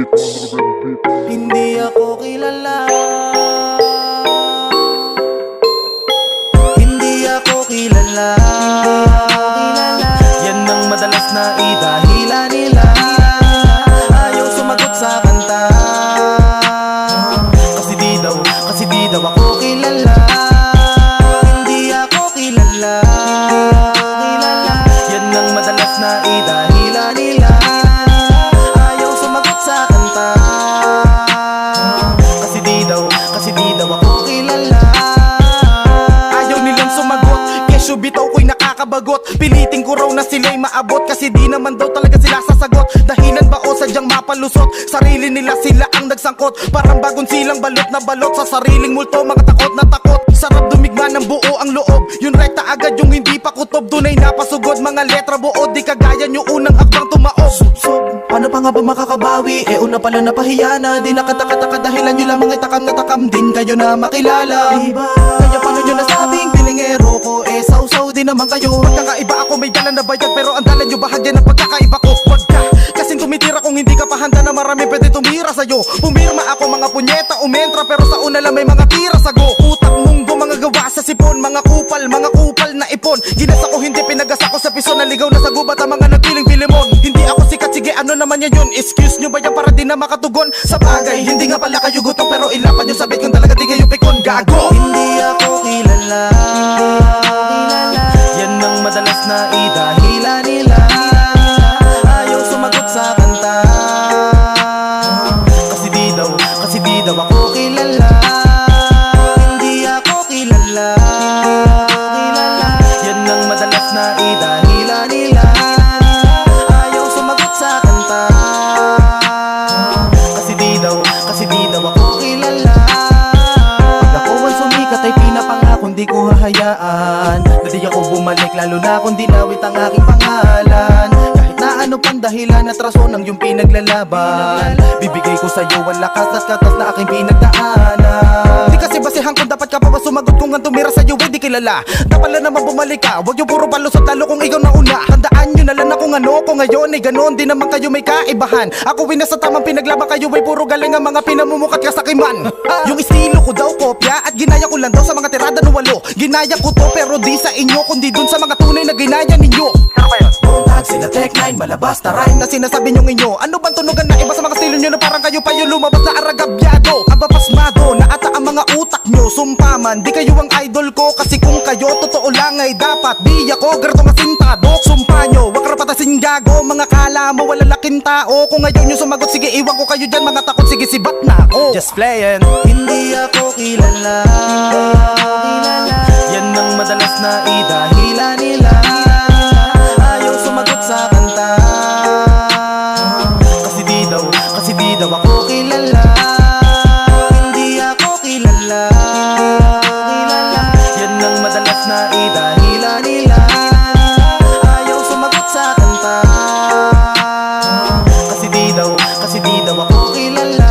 Hindi ako kilala, hindi ako kilala. Yan ang madalas na idahilan nila. Ayaw sumagot sa kanta, kasi di daw ako kilala. Hindi ako kilala. Yan ang madalas na idahilan nila. Ayaw sumagot sa kanta, kasi di daw ako kilala. Ayaw nilang sumagot, kesyo bitaw ko'y nakakabagot. Pilitin ko raw na sila'y maabot, kasi di naman daw talaga sila sasagot. Dahilan ba o sadyang mapalusot? Sarili nila sila ang nagsangkot. Parang bagong silang balot na balot sa sariling multo, mga takot na takot. Sarap dumigma ng buo ang loob, yung rekta agad yung hindi pa kutob. Tunay na pasugod, mga letra buo, di kagaya nyo unang akbang tumaob. Paano pa nga ba makakabawi? Una pala napahiya na, di nakatakataka. Dahilan nyo lamang ay takam na takam, din kayo na makilala. Diba? Kaya paano nyo nasabing tilingero ko? Sausaw din naman kayo. Magkakaiba ako, may dala na bayag, pero ang dala nyo bahagyan ng pagkakaiba ko. Wag ka kasing tumitira kung hindi ka pa handa na marami pwede tumira sa'yo. Pumirma ako mga punyeta, umentra, pero sa una lang may mga tira sago. Utak munggo, mga gawa sa sipon, mga kupal na ipon. Ginasa ko hindi pinagasa ko sa piso, naligaw na sa gubat ang mga nagpiling pilimon. Hindi ako sikat, sige ano naman yan yun? Excuse nyo ba yan para di na makatugon? Sa bagay, hindi nga pala kayo gutom, pero ilapan nyo sabit kung talaga di kayo pikon. Gago! Hindi ako kilala, yan ang madalas na idahilan nila. Ayaw sumagot sa kanta, kasi di daw ako kilala. Hindi ako kilala, yan ang madalas na idahilan nila. Ayaw sumagot sa kanta, kasi di daw ako kilala. Pag ako ang sumikat ay pinapangako, di ko hahayaan na di ako bumalik, lalo na kung dinawit ang aking pangalan. Kahit na ano pang dahilan at rason ang iyong pinaglalaban, bibigay ko sa'yo ang lakas at katas na aking pinagdaanan. Di kasi basihan kung dapat ka pa ba sumagot, kung ang tumira sa'yo ay di kilala. Dapat lang naman bumalik ka, wag yung puro palusot lalo kung ikaw na una. Tandaan nyo na lang na kung ano ko ngayon ay ganon, di naman kayo may kaibahan. Ako ay nasa tamang pinaglaban, kayo ay puro galing ang mga pinamumukat kasakiman. Yung estilo ko daw kopya at ginaya ko lang daw sa mga tirada ng walo. Ginaya ko to pero di sa inyo, kundi dun sa mga tunay na ginaya ninyo. Ano ba yun? Montag sila Tech 9, malabas na rhyme na sinasabi nyong inyo. Ano bang tunugan na iba sa mga estilo nyo na parang kayo pa yung lumabas na aragabyado? Abapasmado na ata ang mga utak nyo, sumpaman, di kayo ang idol ko. Kasi kung kayo totoo lang ay dapat di ako grato nga sintado. Sumpa nyo, wag rapatasin gago, mga kala mo wala laking tao. Kung ayaw nyo sumagot, sige iwan ko kayo dyan, mga takot, sige sibat na ako. Just playing. Hindi ako kilala, yan ang madalas na idahilan nila. Ayaw sumagot sa kanta, kasi di daw ako kilala. Hindi ako kilala, yan ang madalas na idahilan nila. Ayaw sumagot sa kanta, kasi di daw ako kilala.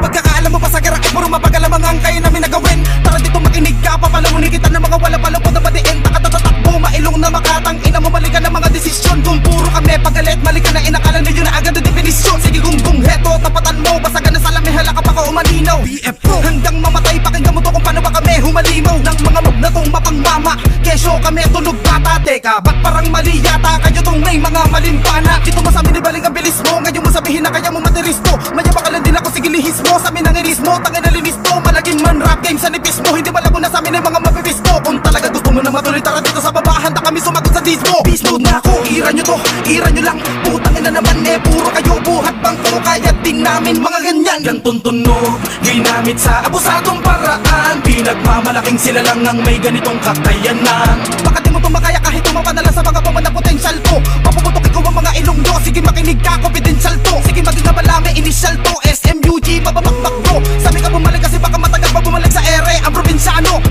Pagkakaalam mo pa sa gara, puro mapagalamang ang kaya namin nagawin. Tara dito makinig ka, papalamunin kita ng mga wala palapod na patiin. Takatatakbo, mailong na makatang ina mo, mali ka ng mga desisyon. Kung puro kami pagalit, mali ka na inakala ninyo na agad ang definisyon. Sige kung heto, tapatan mo, basagan na salamin, hala ka pa ka umalinaw. BF ko, hanggang mamatay, pakinggan mo to kung paano ba kami humalimaw. Ng mga mob na tong mapangmama, kesyo kami tunog bata. Teka, ba't parang mali yata kayo tong may mga malimpana? Dito mo sa amin ibaling ang bilis mo, ngayon mo sabihin na kaya mo matiristo. Mayabak ka lang din ako, sige lihis mo, sa amin ang iris mo, tangin na linis to. Malaging man rap game sa nipis mo, hindi malabo na sa amin ay mga mapipis ko. Kung talaga gusto mo na matuloy, tara dito sa baba, handa kami sumagot sa disco. Peace mode na ako, ira nyo to, ira nyo lang. Putangin na naman puro kayo buhat bang to. Kaya din namin mga ganyan, gantong tunog, ginamit sa abusadong paraan. Pinagmamalaking sila lang ang may ganitong kakayanan. Baka di mo to makaya kahit tumapanala sa mga paman na potensyal ko. Papuputok ikaw ang mga ilong nyo, sige makinig ka, confidential to. Sige maging nabalami, initial to, SMUG, mabamakbak bro. Sabi ka bumalik kasi baka matagal pa bumalik sa ere ang probinsyano.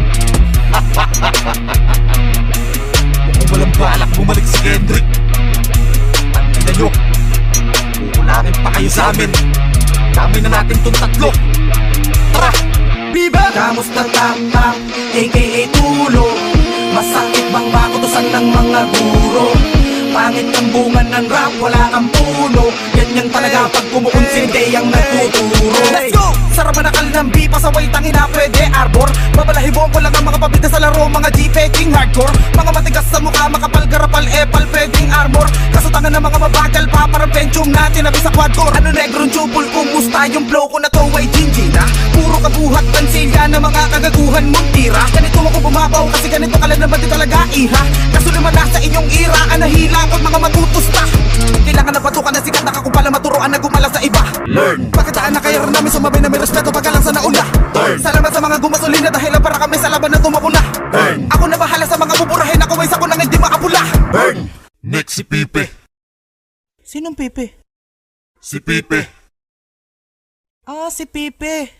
Walang ba? sa amin. Dami na natin tong tatlo. Tara! Biba! Kamusta Tamtam, aka Tulo? Masakit bang makutusan ng mga guro? Pangit ang bunga ng rap, wala kang puno. Ganyan talaga pag kumukunsinde ang nagtuturo. Let's go! Sarap manakal ng B, pasaway tangin na pwede arbor. Babalahibuan ko lang ang mga pabida sa laro, mga G-faking hardcore. Mga matigas sa mukha, makapal, garapal, epal, pwedeng armor. Kasutangan ng mga mabagal pa, parang Pentium na tinabi sa quadcore. Ano negrong jubol, kumusta yung flow ko na to ay ginggina? Puro kabuhat, pansilya na mga kagaguhan mong tira. Ganito ako bumabaw, kasi ganito ka lang naman di talaga iha. Kaso naman nasa inyong ira, anahila ko mga matutusta. Kailangan na patukan na sikat, ako pala maturuan na gumala sa iba. Learn! Pagkataan na kaya rin namin sumabay na may respeto pagkalang sa nauna. Learn! Salamat sa mga gumasolina dahil para kami sa laban na tumakuna. Burn! Ako na bahala sa mga buburahin, ako ay sa ko nang hindi makapula. Burn! Next si Pipe. Sinong Pipe? Si Pipe. Ah, si Pipe.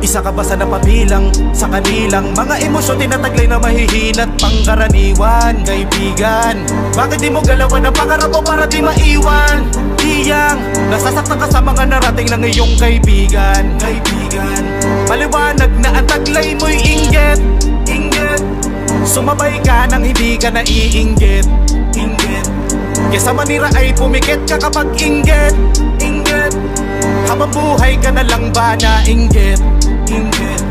Isa ka ba sa napabilang sa kanilang mga emosyon tinataglay na mahihinat pangkaraniwan, kaibigan? Bakit di mo galawan ang pangarap mo para di maiwan? Tiyang, nasasaktan ka sa mga narating ng iyong kaibigan, kaibigan. Maliwanag na ang taglay mo'y inggit, inggit. Sumabay ka nang hindi ka naiinggit, inggit. Kesa manira ay pumikit ka kapag inggit, inggit. Habang buhay ka na lang ba na inggit, inggit.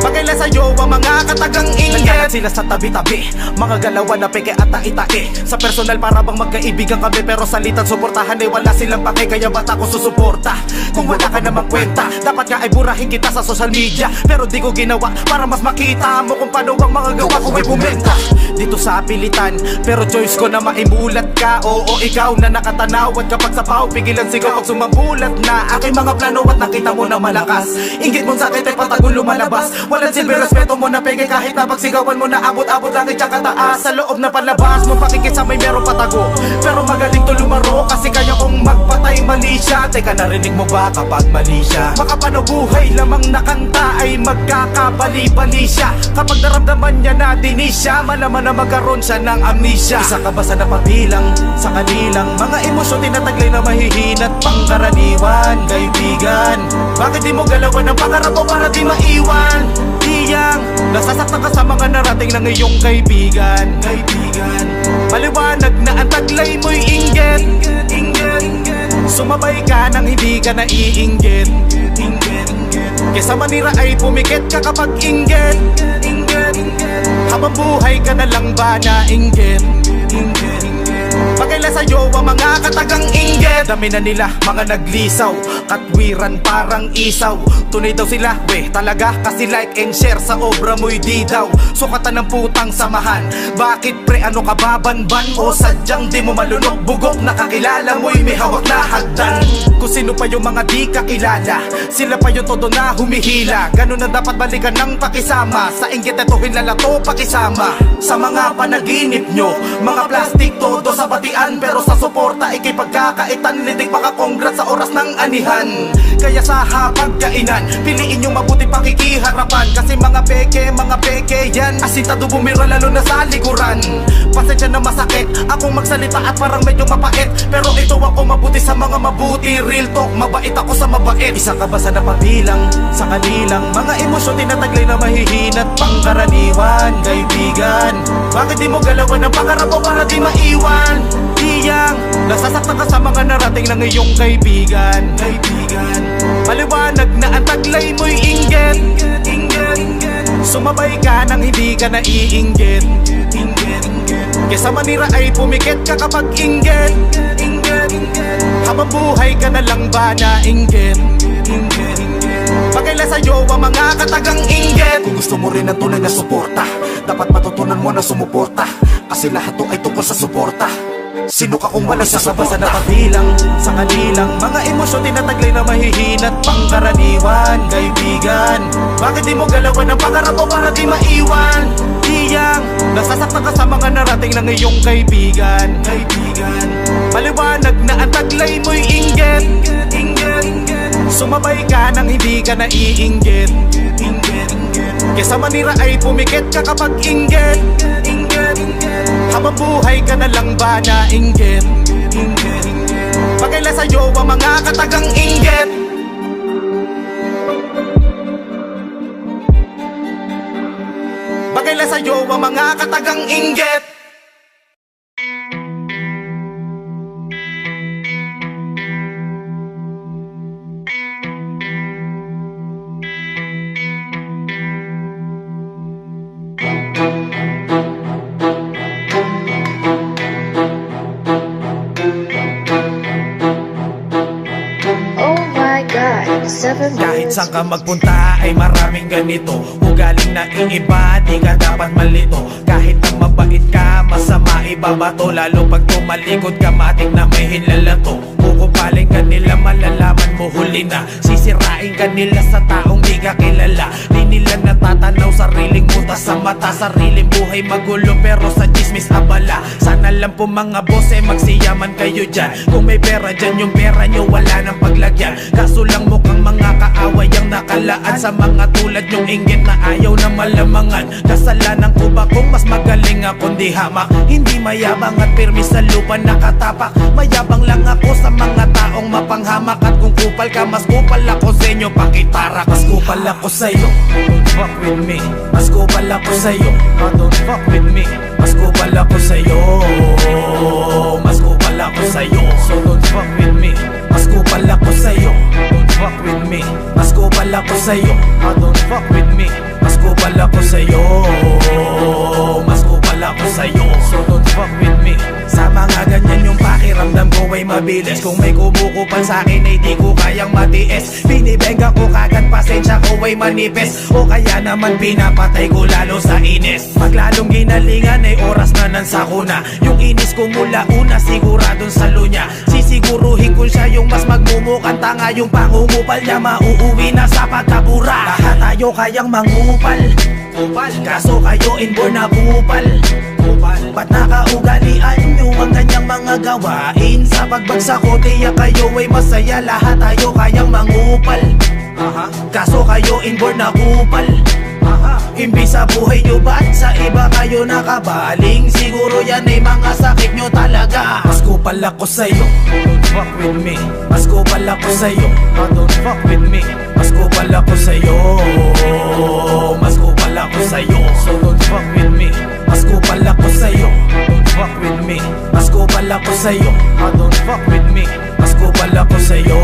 Pagkaila sa'yo ang mga katagang inggit. Nagkalat sila sa tabi-tabi, mga galawan na peke at tae-tae. Sa personal para bang magkaibigan kami, pero salitan suportahan ay wala silang pake. Kaya ba't ako susuporta? Kung wala ka namang kwenta, dapat nga ay burahin kita sa social media. Pero di ko ginawa para mas makita mo kung paano ang mga gawa ko ay bumenta. Dito sa pilitan, pero choice ko na maimulat ka. Oo, ikaw na nakatanawat kapag sa pao pigilan sigaw pag sumabulat na aking mga plano at nakita mo na malakas. Inggit mong sakit ay patagol lumalabas. Walang silbi, respeto mo na peke kahit na pagsigawan mo na abot-abot langit siya kataas. Sa loob na palabas mo pakikisa may meron patago, pero magaling to lumaro kasi kaya kong magpatay mali siya. Teka, narinig mo ba kapag mali siya? Makapanabuhay lamang na kanta ay magkakabali-bali siya. Kapag naramdaman niya na dinis siya, malaman na magkaroon siya ng amnesia. Isa ka ba sa napabilang sa kanilang mga emosyon tinataglay na mahihinat pangkaraniwan, kaibigan? Bakit di mo galawan ang pangarap mo para di maiwan? Tiyang, nasasaktan ka sa mga narating ng iyong kaibigan, kaibigan. Maliwanag na ang taglay mo'y inggit, inggit. Sumabay ka nang hindi ka naiinggit, inggit. Kesa manira ay pumikit ka kapag inggit, inggit. Habang buhay ka na lang ba na inggit, inggit. Pagkaila sa'yo ang mga katagang inggit. Dami na nila mga naglisaw, katwiran parang isaw. Tunay daw sila, weh talaga kasi like and share sa obra mo'y di daw sukatan ng putang samahan. Bakit pre, ano ka ba banban? O sadyang di mo malunok bugok? Nakakilala mo'y may hawak na hagdan. Kung sino pa yung mga di kakilala, sila pa yung todo na humihila. Ganun na dapat balikan ng pakisama. Sa inggit eto hinlalato pakisama. Sa mga panaginip nyo, mga plastic todo sa batian, pero sa suporta ikay pagkakaitan. Litig paka-congrats sa oras ng anihan. Kaya sa hapagkainan, piliin yung mabuti pakikiharapan. Kasi mga peke yan, asitado bumira lalo na sa likuran. Pasensya na masakit, akong magsalita at parang medyo mapait, pero ito ako mabuti sa mga mabuti. Real talk, mabait ako sa mabait. Isa ka ba sa napabilang sa kanilang mga emosyon tinataglay na mahihinat pangkaraniwan, kaibigan? Bakit di mo galawan ang pangarap mo para di maiwan? Tiyang, nasasaktan ka sa mga narating ng iyong kaibigan, kaibigan. Maliwanag na ang taglay mo'y inggit, inggit. Sumabay ka nang hindi ka naiinggit, inggit. Kesa manira ay pumikit ka kapag inggit, inggit. Habang buhay ka na lang ba na inggit, inggit. Pagkaila sa'yo ang mga katagang inggit. Kung gusto mo rin ng tunay na suporta, dapat matutunan mo na sumuporta, kasi lahat to ay tungkol sa suporta. Sino ka kung walang sasaba sa napabilang sa kanilang mga emosyon tinataglay na mahihinat pangkaraniwan, kaibigan? Bakit di mo galawan ang pangarap mo para di maiwan? Tiyang, Nasasaktan ka sa mga narating ng iyong kaibigan. Paliwanag na ang taglay mo'y inggit. Sumabay ka nang hindi ka naiinggit. Kesa manira ay pumikit ka kapag inggit. Habang buhay ka na lang ba na inggit? Pagkaila sa'yo ang mga katagang inggit. Pagkaila sa'yo ang mga katagang inggit. Oh my God, 7 Kahit birds. saan ka magpunta ay maraming ganito. Ugaling na iiba, di ka dapat malito. Kahit ang mabait ka, masama ibabato. Lalo pag tumalikod ka, matik na may hilalato. Kukupaling ka nila, malalaman mo huli na. Sisirain ka nila sa taong di ka kilala. Di nila natatanaw sariling butas sa mata. Sariling buhay magulo pero sa chismis abala. Sana lang po mga boss magsiyaman kayo dyan. Kung may pera dyan, yung pera nyo wala nang paglagyan. Kaso lang mukhang mga kaaway ang nakalaan sa mga tulad yung inggit na ayaw na malamangan. Kasalanan ko ba kung mas magaling ako di hamak? Hindi mayabang at pirmi sa lupa nakatapak. Mayabang lang ako sa mga taong mapanghamak. At kung kupal ka, mas kupal ako sa inyo. Pakitarak, mas kupal ako sa'yo. Don't fuck with me. Mas kupal ako sa'yo. Don't fuck with me. Mas kupal ako sa'yo. Mas kupal ako sa'yo. So don't fuck with me. Mas kupal ako sa'yo. Don't fuck with me. Mas kupal ako sa'yo. Don't fuck with me. Mas kupal ako sa'yo. Mas kupal ako sa'yo. So don't fuck with me. Sa mga ganyan yung pakiramdam ko ay mabilis. Kung may kumukupal sa'kin ay di ko kayang matiis. Binibenga ko kagad, pasensya ko ay manipis. O kaya naman pinapatay ko lalo sa inis. Paglalong ginalingan ay oras na ng sakuna. Yung inis ko mula una siguradong sa lunya. Sisiguruhin ko siya yung mas magmumukhang tanga. Yung pangungupal niya mauuwi na sa pagkabura. Lahat tayo kayang mangupal, kaso kayo inborn na kupal. Ba't nakaugalian nyo ang ganyang mga gawain? Sa pagbagsak ko tiyak kayo ay masaya. Lahat tayo kayang mangupal, kaso kayo inborn na kupal. Imbis sa buhay nyo ba't sa iba kayo nakabaling? Siguro yan ay mga sakit nyo talaga. Mas kupal ako sa'yo. Don't fuck with me. Mas kupal ako sa'yo. Don't fuck with me. Mas kupal ako sa'yo. Mas kupal ako sa'yo. So don't fuck with me. Mas kupal ako sa'yo. Don't fuck with me. Mas kupal ako sa'yo. Don't fuck with me. Mas kupal ako sa'yo.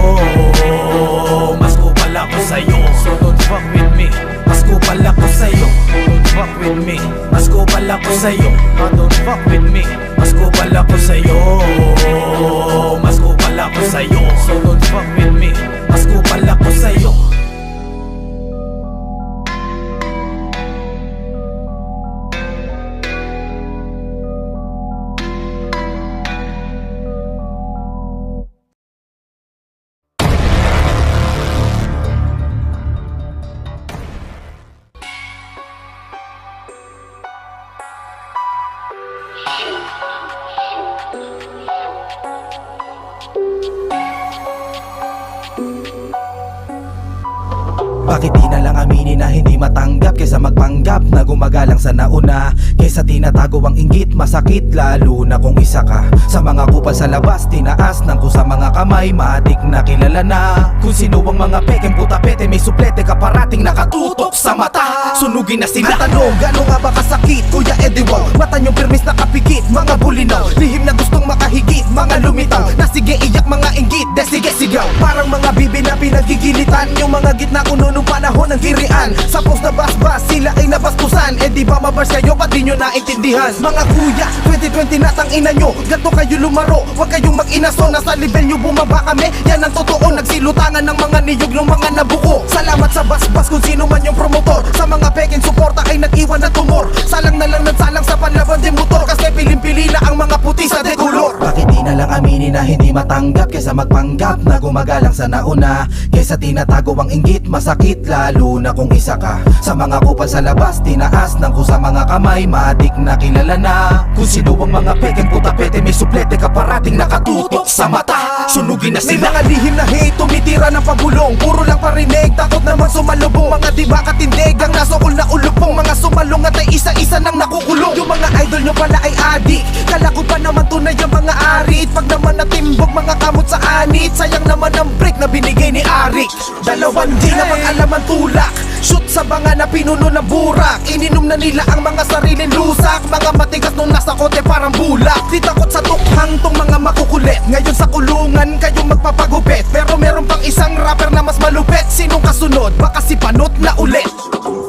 Mas kupal ako sa'yo. So don't fuck with me. Mas kupal ako sa'yo. Don't fuck with me. Mas kupal ako sa'yo. Don't fuck with me. Mas kupal ako sa'yo. Mas kupal ako sa'yo. So don't fuck with me. Mas kupal ako sa'yo. Bakit di na lang aminin na hindi matanggap kaysa magpanggap na gumagalang sa nauna? Kaysa tinatago ang inggit, masakit lalo na kung isa ka. Sa mga kupal sa labas, tinaas ng ko sa mga kamay, matik na kilala na. Kung sino ang mga pekeng puta-pete, may suplete ka parating nakatutok sa mata. Sunugin na sila. Tanong, gano'n nga ba kasakit? Kuya Eddie Wow, mata niyong pirmis nakapikit, mga bulinaw, lihim na gustong makahigit, mga lumitaw, na sige iyak mga inggit, de sige sigaw. Parang mga bibi na pinagigilitan, yung mga gitna kuno nung panahon ng girian. Sa post na basbas, sila ay nabastusan. Eh di ba mabars kayo, ba't di nyo naintindihan? Mga kuya, 2020 na tang ina nyo, ganto kayo lumaro, wag kayong mag-inaso. Nasa level nyo bumaba kami, yan ang totoo. Nagsilutangan ng mga niyog ng mga nabuko. Salamat sa basbas kung sino man yung promotor. Sa mga peking suporta ay nag-iwan ng tumor. Salang na lang nagsalang sa panlaban din motor, kasi piling-pili na ang mga puti sa dekolor. Bakit di na lang aminin aminin na hindi matanggap kaysa magpanggap na gumagalang sa nauna. Kaysa tinatago ang inggit, masakit lalo na kung isa ka. Sa mga kupal sa labas, tinaas ng ko sa mga kamay, matik na kilala na. Kung sino ang mga pekeng putapete, may suplete ka parating nakatutok sa mata. Sunugin na sila. May mga lihim na hate, tumitira ng pagulong. Puro lang parinig, takot naman sumalubong. Mga di makatindig, ang nasukol na ulupong. Mga sumalong at ay isa-isa nang nakukulong. Yung mga idol nyo pala ay adik, kala ko pa naman tunay ang mga arit. Pag naman natimbog mga kamot sa anit, sayang naman ang break na binigay ni Arik. Dalawang di naman alam ang tulak, shoot sa banga na pinuno ng burak. Ininom na nila ang mga sariling lusak. Mga matigas nung nasa kote parang bulak. Di takot sa tukhang tong mga makukulit. Ngayon sa kulungan kayong magpapagupit, pero meron pang isang rapper na mas malupit. Sinong kasunod? Baka si Panot na ulit.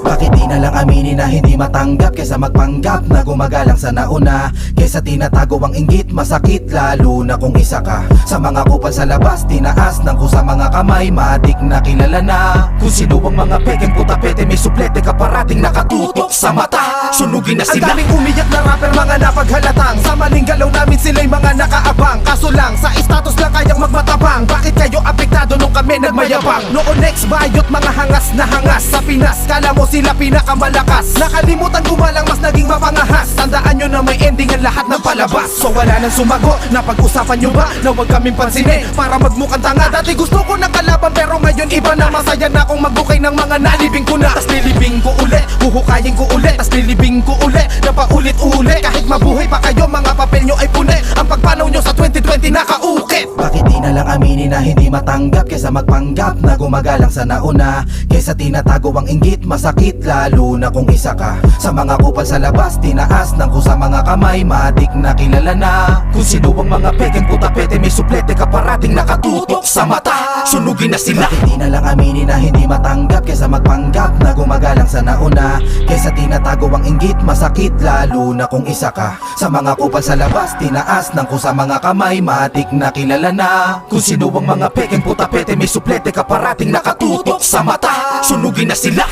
Bakit di na lang aminin na hindi matanggap kaysa magpanggap na gumagalang sa nauna. Kaysa tinatago ang inggit, masakit lalo na kung isa ka. Sa mga kupal sa labas, tinaas ng ko sa mga kamay, matik na kilala na. Kung sino ang mga pekeng putapete, may suplete ka parating nakatutok sa mata. Sunugin na sila. Ang daming umiyak na rapper, mga napaghalatang. Sa maling galaw namin sila'y mga nakaabang. Kaso lang, sa status lang kayang magmatabang. Bakit kayo apektado nung kami nagmayabang? Noon next bayot, mga hangas na hangas. Sa Pinas, kala mo sila pinakamalakas. Nakalimutan ko malang mas naging mapangahas. Tandaan nyo na may ending ang lahat ng palabas. So wala nang sumagot, napag-usapan nyo ba na huwag kaming pansinin para magmukhang tanga? Dati gusto ko ng kalaban, pero ngayon iba na. Masaya na akong magbukay ng mga nalibing ko na. Tas nilibing ko ulit, huhukayin ko ulit. Tas nilibing ko ulit, na paulit-ulit. Kahit mabuhay pa kayo, mga papel nyo ay pune. Ang pagpanaw nyo sa 2020 nakaukit. Bakit di na lang aminin na hindi matanggap kaysa magpanggap na gumagalang sa nauna. Kaysa tinatago ang inggit, masakit lalo na kung isa ka. Sa mga kupal sa labas, tinaas ng ko sa mga kamay, matik na kilala na. Kung sino ang mga pekeng putapete, may suplete ka parating nakatutok sa mata. Sunugin na sila. Bakit di na lang aminin na hindi matanggap kaysa magpanggap na gumagalang sa nauna. Kaysa tinatago ang inggit, masakit lalo na kung isa ka. Sa mga kupal sa labas, tinaas ng ko sa mga kamay, matik na kilala na. Kung sino ang mga pekeng putapete, may suplete ka parating nakatutok sa mata. Sunugin na sila.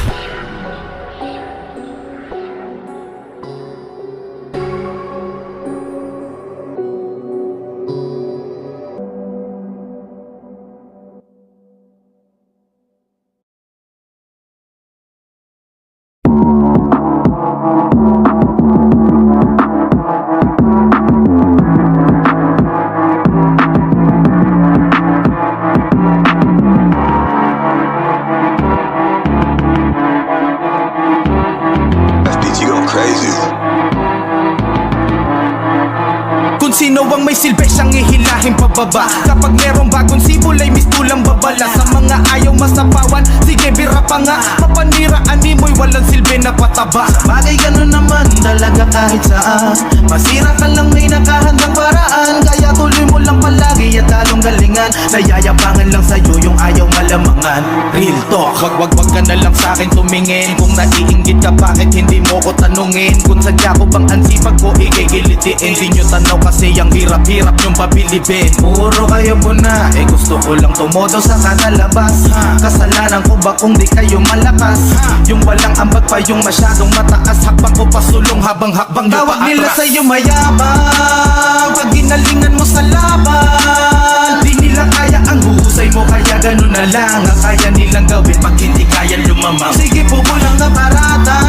Kung sino ang may silbi siyang ihilahin pababa. Kapag merong bagong sibol ay mistulang babala. Sa mga ayaw masapawan, sige bira pa nga. Mapaniraan ni mo'y walang silbi na pataba. Bagay ganun naman talaga kahit saan. Masira ka lang may nakahandang paraan. Kaya tuloy mo lang palagi at talong galingan. Nayayabangan lang sa'yo yung ayaw malamangan. Real talk, wag ka na lang sa'kin tumingin. Kung naiinggit ka bakit hindi mo ko tanungin. Kung sadya ko bang ansipag ko igigilitiin. Di nyo tanaw kasi ang hirap-hirap nyong pabilibin. Puro kayo po na, gusto ko lang tumodo sa kanalabas. Kasalanan ko ba kung di kayo malakas? Yung walang ambag pa yung masyadong mataas. Hakbang ko pasulong habang hakbang nyo paatras. Tawag nila sa'yo mayabang pag ginalingan mo sa laban. Di nila kaya ang husay mo, kaya ganun na lang ang kaya nilang gawin pag hindi kaya lumamang. Sige po lang na parata,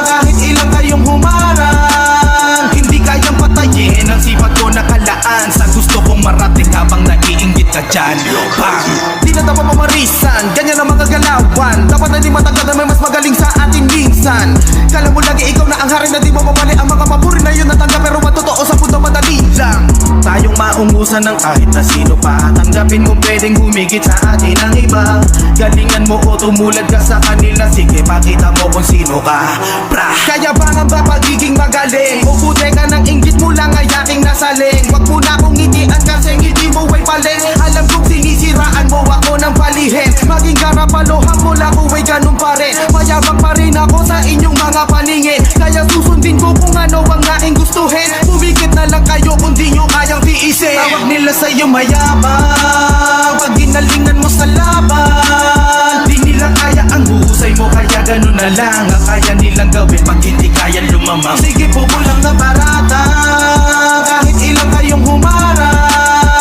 kahit ilang kayong humarang. Hindi kayang patayin ang sipag ko nakalaan sa gusto kong marating habang naiinggit ka dyan. Bang! Di na dapat mamarisan, ganyan ang mga galawan. Dapat na di matagal na may mas magaling sa atin minsan. Kala mo lagi ikaw na ang hari na di mo mapali. Ang mga papuri na yun natanggap pero matotoo sa puto madali lang. Tayong maungusan ng kahit na sino pa. Tanggapin kung pwedeng humigit sa atin ang iba. Galingan mo o tumulad ka sa kanila. Sige pakita mo kung sino ka. Pra! Kaya bangan ba pagiging magaling? O buti ka ng inggit mo lang ay aking nasaling. Wag mo na kong ngitian kasi ngiti mo ay paling. Alam kong sinisiraan mo ako ng palihim. Maging karapalohan mo lang ko ay ganun pa rin. Mayabang pa rin ako sa inyong mga paningin. Kaya susundin ko kung ano ang aking gustuhin. Pumikit na lang kayo kung di nyo kayang tiisin. Tawag nila sa'yo mayabang pag ginalingan mo sa laban. Di nila kaya ang husay mo, kaya ganun na lang ang kaya nilang gawin pag hindi kaya lumamang. Sige po lang na parata, kahit ilang kayong humarang.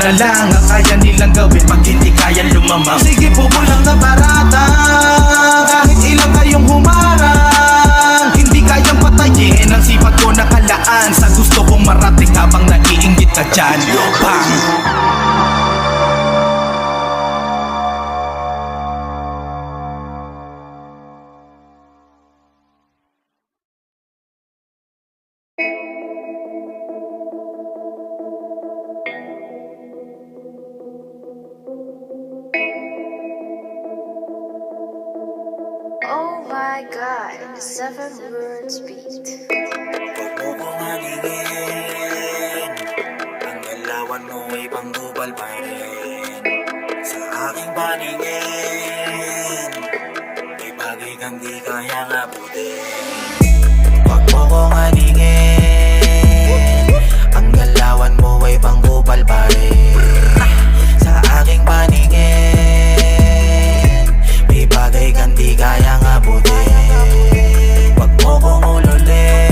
na lang ang kaya nilang gawin pag hindi kaya lumamang. Sige pupulang na barata, kahit ilang kayong humarang, hindi kayang patayin ang sipag ko nakalaan sa gusto kong marating habang naiinggit ka dyan. Bang! Oh my god, 7 words beat. Huwag mo kong halingin, ang galawan mo ay panggubal pa rin. Sa aking paningin, may bagay kang di kayang abutin. Huwag mo kong halingin, ang galawan mo ay panggubal pa rin. Sa aking paningin, may bagay kang di kayang abutin. Huwag mo kong ululin,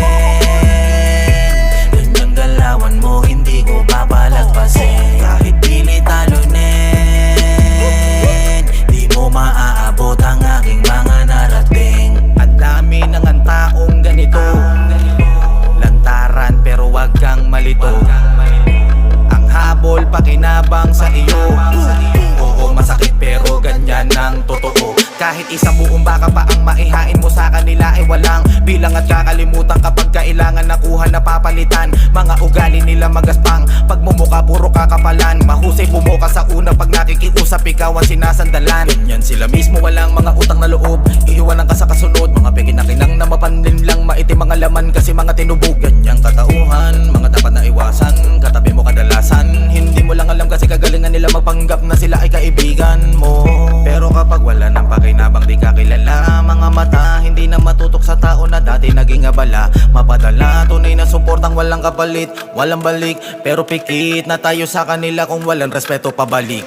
ganyang galawan mo hindi ko papalagpasin. Kahit pilit talunin, di mo maaabot ang aking mga narating. Ang dami ng ang taong ganito, lantaran pero wag kang malito. Ang habol pakinabang sa iyo, oo masakit pero ganyan ang totoo. Kahit isang buong baka pa ang maihain mo sa kanila ay walang bilang at kakalimutan kapag kailangan nakuha na papalitan. Mga ugali nila magaspang, pagmumuka puro kakapalan. Mahusay bumuka sa una pag nakikiusap ikaw ang sinasandalan. Ganyan sila mismo walang mga utang na loob, iiwanan ka sa kasunod. Mga pekinakinang na mapanlim lang maitim mga laman kasi mga tinubog. Ganyang katauhan, mga dapat na iwasan, katabi mo kadalasan. Hindi mo lang alam kasi kagalingan nila magpanggap na sila ay kaibigan mo. Pero kapag wala ng pakinabang di ka kilala, mga mata hindi na matutok sa tao na dati naging abala. Mapadala, tunay na suportang walang kapalit, walang balik. Pero pikit na tayo sa kanila kung walang respeto pabalik.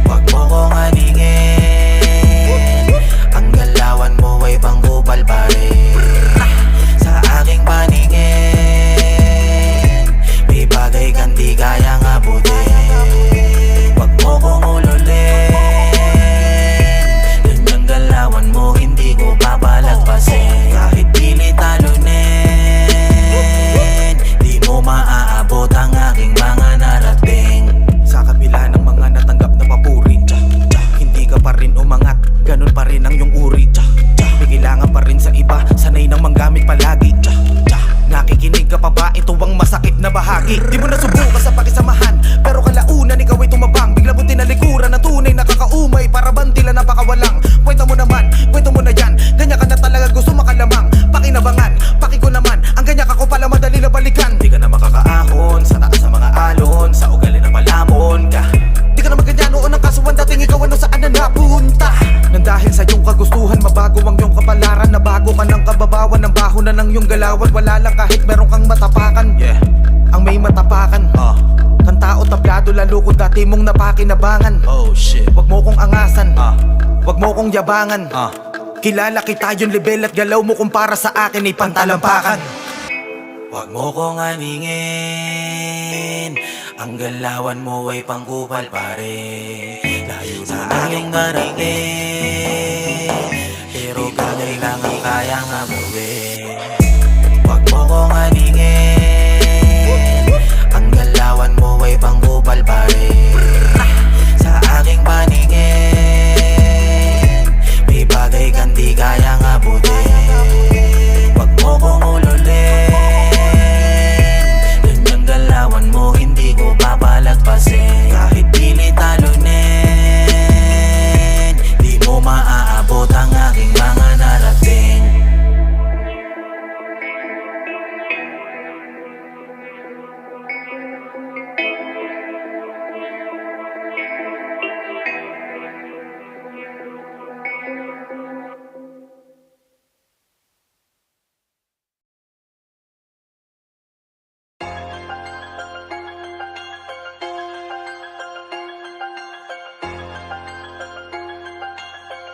Huwag mo kong halingin, ang galawan mo ay panggubal pa rin. Sa aking paningin, may bagay kang di kayang abutin. Huwag mo kong ululin, ganyang galawan mo hindi ko papalagpasin. Kahit pilit talunin, di mo maaabot ang aking mga narating. Sa kabila ng mga natanggap na papuri, hindi ka pa rin umangat, ganun pa rin ang iyong uri. May kailangan pa rin sa iba, sanay nang manggamit palagi. Nakikinig ka pa ba? Ito ang masakit na bahagi. Di mo nasubukan sa pakisamahan, pero kalaunan ikaw ay tumabang. Bigla mo tinalikuran na tunay nakakaumay, para bantila napakawalang. Kwento mo na yan, ganyan ka na talaga gusto makalamang. Pakinabangan, pakiko naman, ang ganyan ka ko pala madali na balikan. Di ka na makakaahon, sa taas sa mga alon, sa ugali na palamon ka. Di ka na maganyan noon ang kasuhan, dating ikaw ano saan na napunta. Nang dahil sa iyong kagustuhan, mabago ang iyong kapalaran. Nabago ka ng kababawan, ng baho na ng iyong galawan. Wala lang kahit meron kang matapakan. Ang may matapakan, kang tao tablado lalo kung dati mong napakinabangan. Oh shit. Wag mo kong angasan, wag mo kong yabangan. Kilala kita yung level at galaw mo kung para sa akin ay pantalampakan. Huwag mo kong halingin, ang galawan mo ay panggubal pa rin. Layo sa aking marating, pero bagay lang ang kayang gawin. Huwag mo kong halingin, ang galawan mo ay panggubal pa rin. Sa aking paningin, may bagay kang di kayang abutin. Huwag mo kong ululin, ganyang galawan mo hindi ko papalagpasin. Kahit pilit talunin, di mo maaabot ang aking mga narating.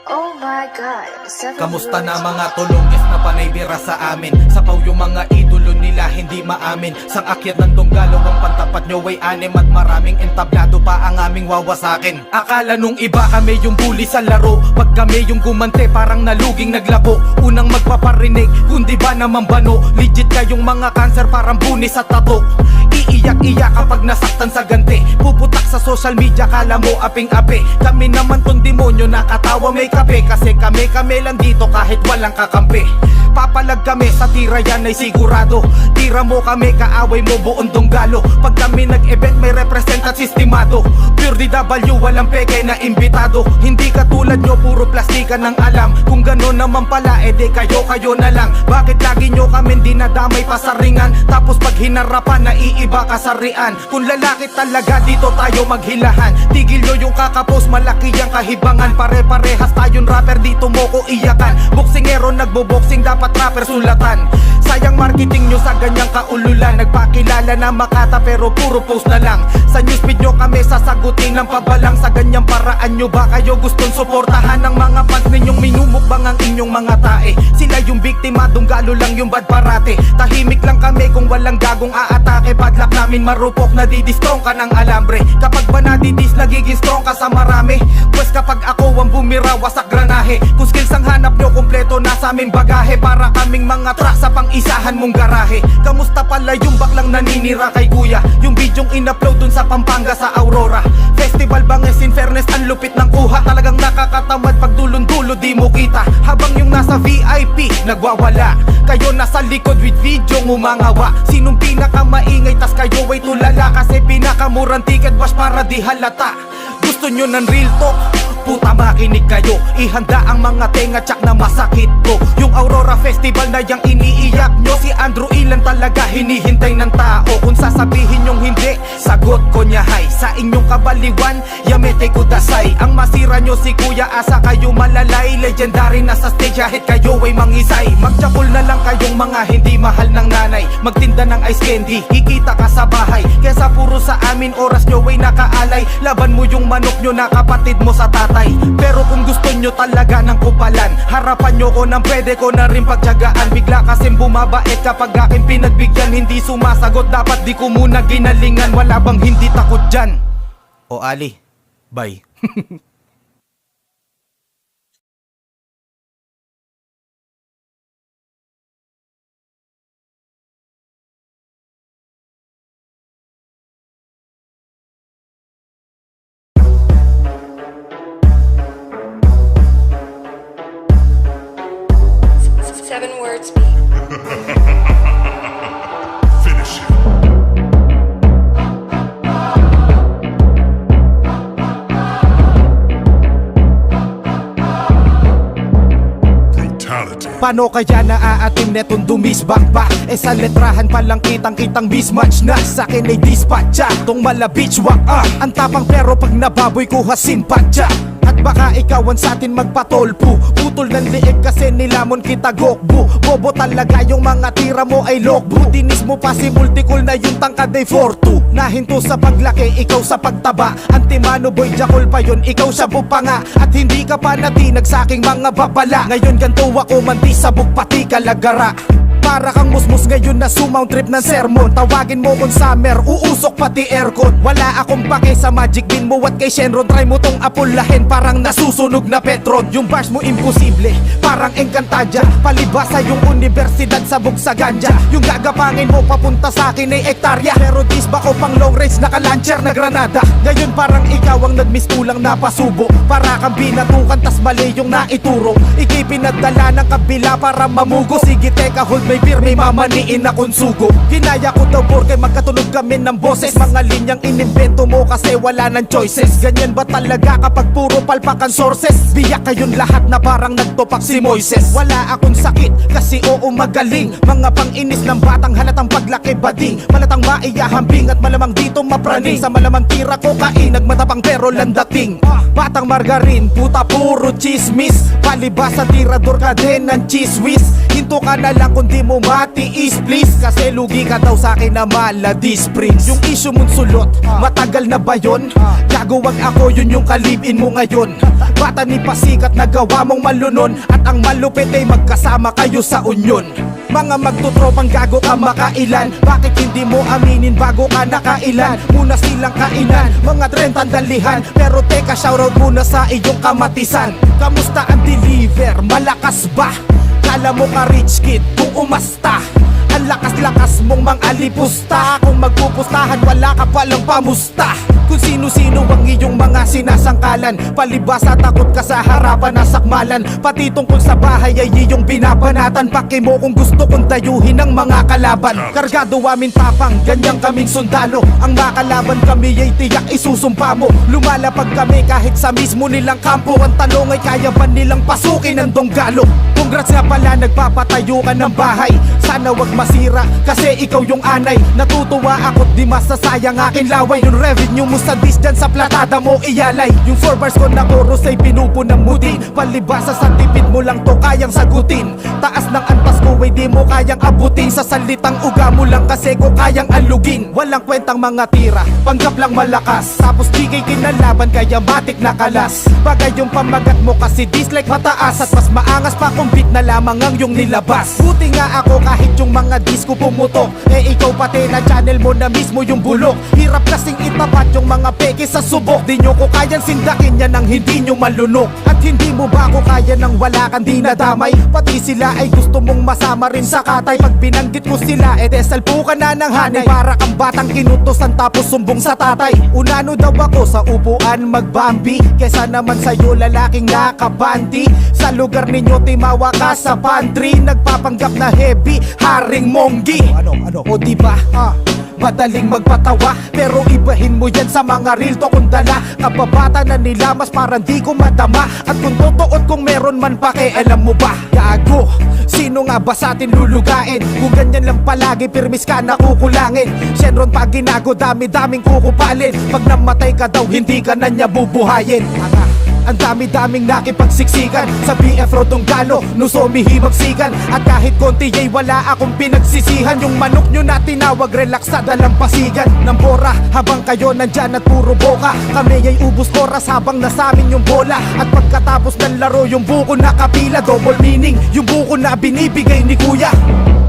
Oh my god, 7 Kamusta na words mga tulong na panay bira sa amin? Sapaw yung mga idolo nila, hindi maamin. Sang akyat ng Donggalo ang pantapat nyo ay anim, at maraming entablado pa ang aming wawasakin. Akala nung iba kami yung bully sa laro, pag kami yung gumante parang naluging naglako. Unang magpaparinig, kundi ba naman bano? Legit kayong mga cancer, parang bunis sa tato. Iiyak-iyak kapag nasaktan sa ganti, puputak sa social media, kala mo aping-api. Kami naman tong demonyo, nakatawa may kape, kasi kami lang dito kahit walang kakampi. Papalag kami sa tira, yan ay sigurado. Tira mo kami, kaaway mo buong Donggalo. Pag kami nag-event may represent at sistemado. Pure DW, walang peke na imbitado. Hindi katulad nyo, puro plastikan ng alam. Kung gano'n naman pala, edi kayo na lang. Bakit lagi nyo kami dinadamay pa sa ringan? Tapos pag hinarapan, naiiba kasarian. Kung lalaki talaga, dito tayo maghilahan. Tigil nyo yung kakapos, malaki ang kahibangan. Pare-parehas tayong rapper, dito mo ko iyakan. Boksingero nagbo-boxing, dapat rapper sulatan. Sayang marketing nyo sa ganyang kaululan. Nagpakilala na Makata pero puro post na lang. Sa newsfeed nyo kami sasagutin ng pabalang. Sa ganyang paraan nyo ba kayo gustong suportahan ng mga fans ninyong minumukbang ang inyong mga tae? Sila yung biktima, Donggalo lang yung bad parate. Tahimik lang kami kung walang gagong aatake. Badlak namin marupok, nadidistrong ka ng alambre. Kapag ba nadidis, nagiging strong ka sa marami. Pwes kapag ako ang bumira, wasak granahe. Kung skills ang hanap nyo, kompleto na sa aming bagahe. Para kaming mga truck sa pang-isahan mong garahe. Kamusta pala yung baklang naninira kay kuya? Yung bidyong in-upload dun sa Pampanga sa Aurora. Festival banges, in fairness, ang lupit ng kuha. Talagang nakakatamad pag dulon-dulo di mo kita. Habang yung nasa VIP, nagwawala. Kayo nasa likod with video umangawa. Sinong pinakamaingay tas kayo ay tulala? Kasi pinakamurang ticket bash para di halata. Gusto nyo ng real talk? Puta makinig kayo, ihanda ang mga tenga tsak na masakit ko. Yung Aurora Festival na yang iniiyak nyo, si Andrew Ilan talaga hinihintay ng tao. Kung sasabihin nyong hindi, sagot ko nyahay. Sa inyong kabaliwan, yamete ko dasay. Ang masira nyo si Kuya Asa, kayo malalay. Legendary na sa stage, kahit kayo ay mangisay. Magtsapol na lang kayong mga hindi mahal ng nanay. Magtinda ng ice candy, kikita ka sa bahay. Kesa puro sa amin, oras nyo ay nakaalay. Laban mo yung manok nyo na kapatid mo sa tatay. Pero kung gusto nyo talaga ng kupalan, harapan nyo ko nang pwede ko na rin pagtyagaan. Bigla kasing bumabait kapag aking pinagbigyan. Hindi sumasagot, dapat di ko muna ginalingan. Wala bang hindi takot dyan? O Ali, bye. Seven words beat. Finish it. Brutality. Paano kaya naaatim netong dumisbakbak? Eh sa letrahan palang kitang-kitang mismatch na. Sa'kin ay dispatcha, tong malabich wak ang tapang pero pag nababoy ko hasimpatcha. At baka ikaw ang sa'tin magpatolpo. Putol ng liig kasi nilamon kita gokbo. Bobo talaga yung mga tira mo ay lokbo. Dinis mo pa si multicol na yung tangkad ay 4-2. Nahinto sa paglaki, ikaw sa pagtaba. Antimano boy, jakol pa yun, ikaw sa bupanga. At hindi ka pa natinag sa aking mga babala. Ngayon ganto ako mandi sabog pati kalagara. Para kang musmus ngayon na sumount trip ng sermon. Tawagin mo kung summer, uusok pati aircon. Wala akong pake sa magic bean mo at kay Shenron. Try mo tong apulahin, parang nasusunog na Petron. Yung bars mo imposible, parang Encantadia. Palibasa yung universidad sabog sa ganja. Yung gagapangin mo papunta sa akin ay ektarya. Pero disba ko pang long range, naka-launcher na granada. Ngayon parang ikaw ang nag-miss kulang na pasubo. Para kang binatukan tas mali yung naituro. Ikay pinadala ng kabila para mamugo. Sige teka, hold may beer, may mamaniin na konsugo. Ginaya ko daw porque magkatunog kami ng boses. Mga linyang inimbento mo kasi wala ng choices. Ganyan ba talaga kapag puro palpakan sources? Biyak kayong lahat na parang nagtopak si Moises. Wala akong sakit kasi oo magaling. Mga pang-inis ng batang halatang paglaki bading. Malatang maiyahambing at malamang dito mapraning. Sa malamang tira ko kain, nagmatapang pero landating. Batang margarin, puta puro chismis. Palibasa tirador ka din ng cheese whiz. Hinto ka na lang kundi mo matiis please, kasi lugi ka daw sa'kin na maladis prince. Yung issue mong sulot, matagal na ba yun? Gago wag ako, yun yung kalibin mo ngayon. Bata ni pasikat na gawa mong malunon, at ang malupit ay magkasama kayo sa union. Mga magtutropang gago ka makailan, bakit hindi mo aminin bago ka nakailan? Muna silang kainan, mga 30 dalihan, pero teka shoutout muna sa iyong kamatisan. Kamusta ang deliver? Malakas ba? Kala mo ka rich kid kung umasta. Ang lakas-lakas mong mang-alipusta. Kung magpupustahan wala ka palang pamusta. Kung sino-sino ang iyong mga sinasangkalan, palibasa takot ka sa harapan na sakmalan. Pati tungkol sa bahay ay iyong binabanatan. Paki mo kung gusto kong dayuhin ang mga kalaban. Kargado amin tapang, ganyan kaming sundalo. Ang makalaban kami ay tiyak isusumpa mo. Lumalapag kami kahit sa mismo nilang kampo. Ang tanong ay kaya ba nilang pasukin ang donggalo? Congrats nga pala, nagpapatayo ka ng bahay. Sana wag masira kasi ikaw yung anay. Natutuwa ako't di masasayang aking laway. Yung revenue mo sa dis dyan sa platada mo iyalay. Yung 4 bars ko na chorus ay pinupunang muti. Palibasa sa tipid mo lang to kayang sagutin. Taas ng antas ko ay di mo kayang abutin. Sa salitang uga mo lang kasi ko kayang alugin. Walang kwentang mga tira, panggap lang malakas. Tapos di kay kinalaban kaya matik na kalas. Bagay yung pamagat mo kasi dislike mataas. At mas maangas pa kung beat na lamang ang yung nilabas. Buti nga ako kahit yung mga disco pumutok. Eh ikaw pati na channel mo na mismo yung bulok. Hirap kasing itapat yung mga peke sa subok. Di nyo ko kayang sindakin yan ang hindi nyo malunok. At hindi mo ba ko kaya nang wala kang dinadamay? Pati sila ay gusto mong masama rin sa katay. Pag binanggit mo sila eh desalpo ka na ng hanay. Para kang batang kinutosan tapos sumbong sa tatay. Unano daw ako sa upuan magbambi, kesa naman sa'yo lalaking nakabanti. Sa lugar ninyo timawa ka sa pantry. Nagpapanggap na heavy, haring monggi. Ano? O diba? Madaling magpatawa, pero ibahin mo yan sa mga real to kung dala. Kababata na nila mas parang di ko madama. At kung totoo kung meron man pakialam mo ba? Gago, sino nga ba sa atin lulugain? Kung ganyan lang palagi, pirmis ka na kukulangin. Shenron pag ginago, dami-daming kukupalin. Pag namatay ka daw, hindi ka na niya bubuhayin. Ang dami-daming nakipagsiksikan sa BF Rodong Galo, Nusomi himagsikan. At kahit konti ay wala akong pinagsisihan. Yung manok nyo na tinawag relax sa dalampasigan ng bora. Habang kayo nandyan at puro boka, kami ay ubus oras habang nasamin yung bola. At pagkatapos ng laro yung buko na kapila, double meaning yung buko na binibigay ni kuya.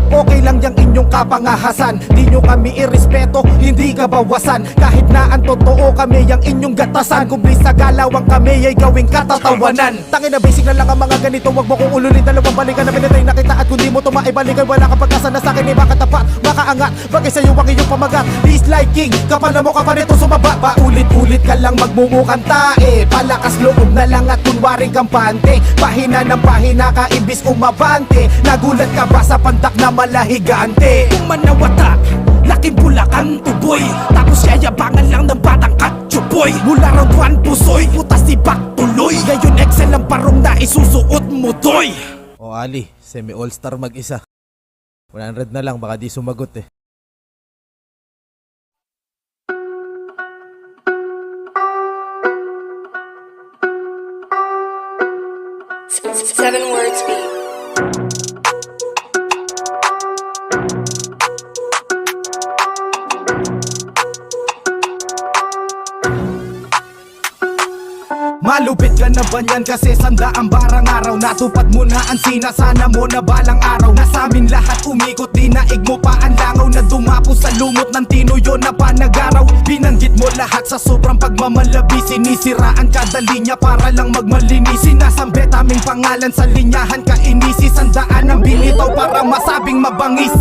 Okay lang yung inyong kapangahasan, di nyo kami irespeto, hindi ka bawasan. Kahit na ang totoo kami yung inyong gatasan. Kung sa galawang kami ay gawing katatawanan. Tangin na basic na lang ang mga ganito, wag mo kong ulunin. Dalawang balikan na pinatay na kita. At kung di mo ito maibalikan, wala kang pagkasa na sa'kin ay makatapat, makaangat. Bagay sa'yo ang iyong pamagat, disliking kapal na mo ka pa nito sumaba. Paulit-ulit ka lang magmumukang tae, palakas loob na lang at kunwaring kampante. Pahina ng pahina ka imbis umabante. Nagulat ka ba sa pandak na malahigante? Kung manawatak, laking bulakan tuboy, tapos yayabangan lang ng batang katsuboy. Mula round 1 pusoy, putas si Bak tuloy. Ngayon Excel ang parong na isusuot mo toy. O Ali, semi all-star mag-isa. 100 na lang, baka di sumagot eh. Seven words beat. Malupit ka na ba niyan kasi sandaang barang araw? Natupad mo na ang sinasana mo na balang araw. Nasamin lahat umikot, dinaig mo pa ang langaw. Na dumapo sa lumot ng tinuyo na panagaraw. Binanggit mo lahat sa sobrang pagmamalabi. Sinisiraan kada linya para lang magmalinis. Sinasambet aming pangalan sa linyahan ka inisi. Sandaan ang binitaw para masabing mabangis.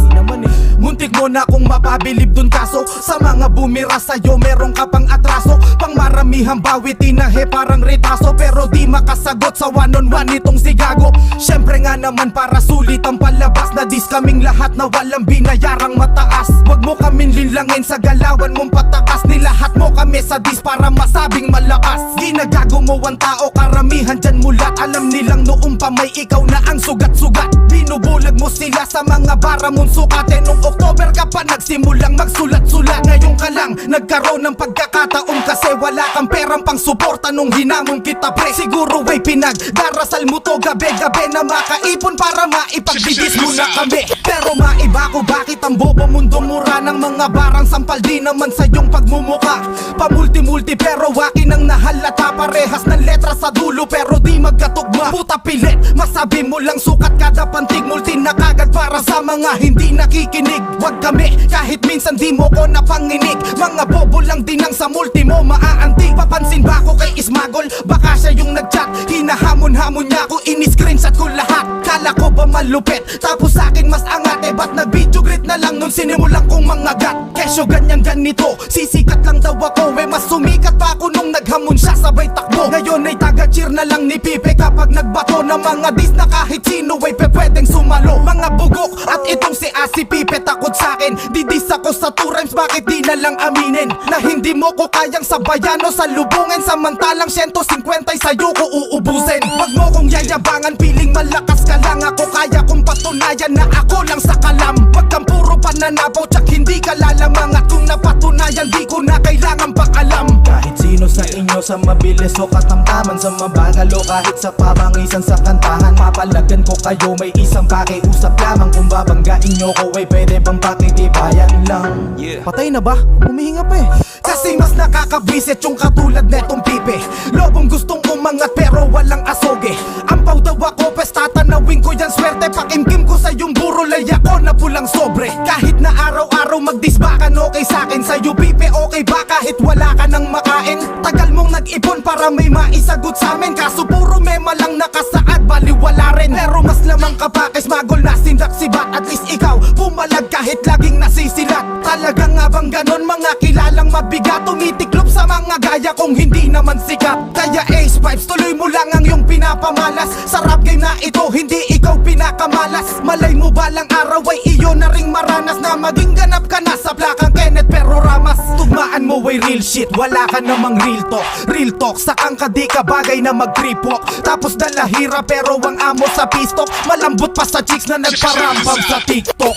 Muntik mo na kung mapabilib dun kaso. Sa mga bumira sa'yo meron ka pang atraso. Pang maramihang bawi tinahe parang retaso. Pero di makasagot sa one-on-one nitong si Gago. Syempre nga naman para sulit ang palabas. Na dis kaming lahat na walang binayarang mataas. Wag mo kaming linlangin sa galawan mong patakas. Nilahat mo kami sa dis para masabing malakas. Ginagago mo ang tao, karamihan dyan mulat. Alam nilang noong pa may ikaw na ang sugat-sugat. Binubulag mo sila sa mga bara mong sukatin. Nung October ka pa nagsimulang magsulat-sulat. Ngayon ka lang Nagkaroon ng pagkakataon kasi wala kang perang pang suporta nung hinamon kita pre. Siguro ay pinagdarasal mo to gabi-gabi na makaipon para maipagbibis mo na kami. Pero maiba ko bakit ang bobo mundo mura ng mga barang sampal di naman sa iyong pagmumuka. Pamulti-multi pero akin ang nahalata, parehas ng letra sa dulo pero di magkatugma. Puta pilit, masabi mo lang sukat kada pantig, multi na kagad para sa mga hindi nakikinig. Wag kami kahit minsan di mo ko napanginig, mga bobo lang din ang sa multi mo maaantig. Papansin ba ko kay Ismagol? Baka siya yung nagchat, hinahamon-hamon niya ako, ini-screenshot ko lahat. Kala ko ba malupit, tapos akin mas angat, eh ba't nag-video greet na lang nung sinimulan kong mangagat? Kesyo ganyan ganito, sisikat lang daw ako, eh mas sumikat pa ako nung naghamon siya sabay takbo. Ngayon ay taga-cheer na lang ni Pipe kapag nagbato ng mga dis na kahit sino ay pwedeng sumalo. Mga bugok at itong si Asi Pipe takot sa'kin, didis ako sa 2 rhymes, bakit di na lang aminin na hindi mo ko kayang sabayan o salubungin, samantalang 150 ay sa'yo ko uubusin. Wag mo kong yayabangan, piling malakas ka lang, ako kaya kong patunayan na ako lang sa kalam. Wag kang puro pananabaw tsak hindi ka lalamang, at kung napatunayan di ko na kailangan pakalam. Kahit sino sa inyo sa mabilis o katamtaman, sa mabagal o kahit sa pabangisan sa kantahan, papalagan ko kayo may isang pakiusap lamang. Kung babanggain nyo ko ay pwede bang pakitibayan lang? Patay na ba? Humihinga pa eh. Kasi mas nakakabisit yung katulad netong Pipe, lobong gustong umangat pero walang asoge. Ampaw daw ako pes tatanawin ko yan swerte, pakimkim ko sa yung burolay ako na pulang sobre. Kahit na araw-araw magdisbakan okay sa'kin, sa'yo Pipe okay ba kahit wala ka nang makain? Tagal mong nag-ipon para may maisagot sa'min, kaso puro mema lang nakasaad, baliwala rin. Pero mas lamang ka pa kay Smagol na sindak sibat, at least ikaw pumalag kahit laging nasisilat. Talaga nga bang ganon mga kilalang mabigat, tumitiklop sa mga gaya kung hindi naman sikat? Kaya Ace Pipes tuloy mo lang ang iyong pinapamalas, sa rap game na ito hindi ikaw pinakamalas. Malay mo balang araw ay iyo na ring maranas na maging ganap ka na sa plakang Kenneth pero Ramas. Tugmaan mo ay real shit, wala ka namang real talk. Real talk, sakang ka di ka bagay na mag-trip walk, tapos dalahira pero ang amo sa pistok, malambot pa sa chicks na nagparambam sa TikTok.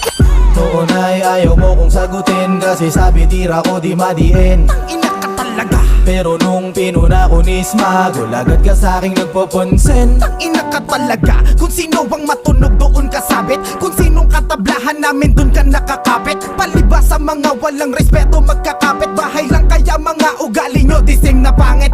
Tunay ayaw mo kong sagutin kasi sabi tira ko di madiin. Ina ka talaga. Pero nung pinuna ko ni Smagol, agad ka sa'king nagpapansin. Ina ka talaga. Kung sino ang matunog doon kasabit, kung sinong katablahan namin doon ka nakakapit. Palibas sa mga walang respeto magkakapit bahay lang, kaya mga ugali nyo dising na pangit.